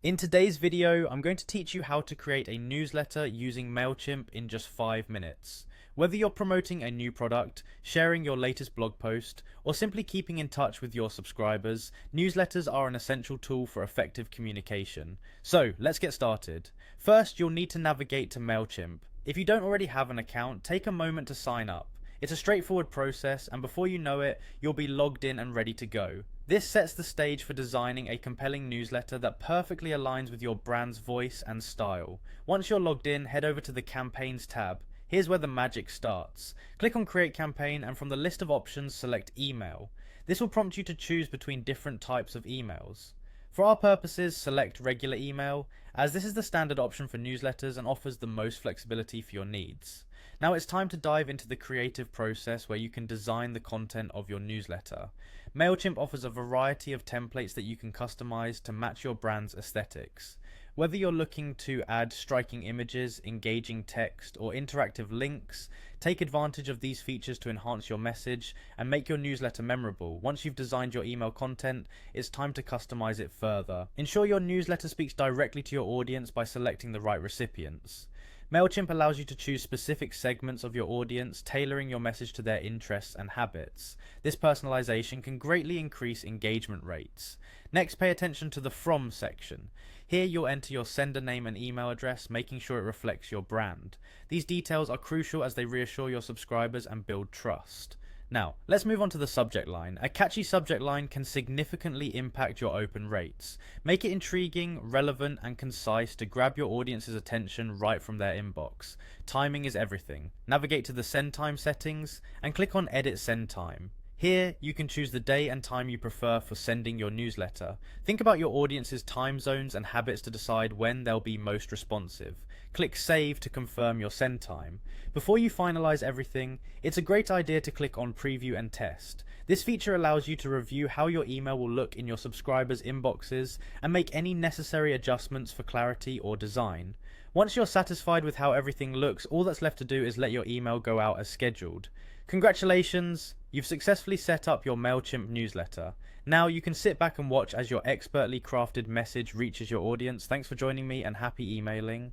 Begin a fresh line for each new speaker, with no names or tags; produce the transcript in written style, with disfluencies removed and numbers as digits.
In today's video, I'm going to teach you how to create a newsletter using Mailchimp in just 5 minutes. Whether you're promoting a new product, sharing your latest blog post, or simply keeping in touch with your subscribers, newsletters are an essential tool for effective communication. So, let's get started. First, you'll need to navigate to Mailchimp. If you don't already have an account, take a moment to sign up. It's a straightforward process, and before you know it, you'll be logged in and ready to go. This sets the stage for designing a compelling newsletter that perfectly aligns with your brand's voice and style. Once you're logged in, head over to the Campaigns tab. Here's where the magic starts. Click on Create Campaign and from the list of options, select Email. This will prompt you to choose between different types of emails. For our purposes, select Regular Email, as this is the standard option for newsletters and offers the most flexibility for your needs. Now it's time to dive into the creative process where you can design the content of your newsletter. Mailchimp offers a variety of templates that you can customize to match your brand's aesthetics. Whether you're looking to add striking images, engaging text, or interactive links, take advantage of these features to enhance your message and make your newsletter memorable. Once you've designed your email content, it's time to customize it further. Ensure your newsletter speaks directly to your audience by selecting the right recipients. Mailchimp allows you to choose specific segments of your audience, tailoring your message to their interests and habits. This personalization can greatly increase engagement rates. Next, pay attention to the From section. Here you'll enter your sender name and email address, making sure it reflects your brand. These details are crucial as they reassure your subscribers and build trust. Now, let's move on to the subject line. A catchy subject line can significantly impact your open rates. Make it intriguing, relevant, and concise to grab your audience's attention right from their inbox. Timing is everything. Navigate to the send time settings and click on Edit Send Time. Here, you can choose the day and time you prefer for sending your newsletter. Think about your audience's time zones and habits to decide when they'll be most responsive. Click Save to confirm your send time. Before you finalize everything, it's a great idea to click on Preview and Test. This feature allows you to review how your email will look in your subscribers' inboxes and make any necessary adjustments for clarity or design. Once you're satisfied with how everything looks, all that's left to do is let your email go out as scheduled. Congratulations! You've successfully set up your Mailchimp newsletter. Now you can sit back and watch as your expertly crafted message reaches your audience. Thanks for joining me and happy emailing.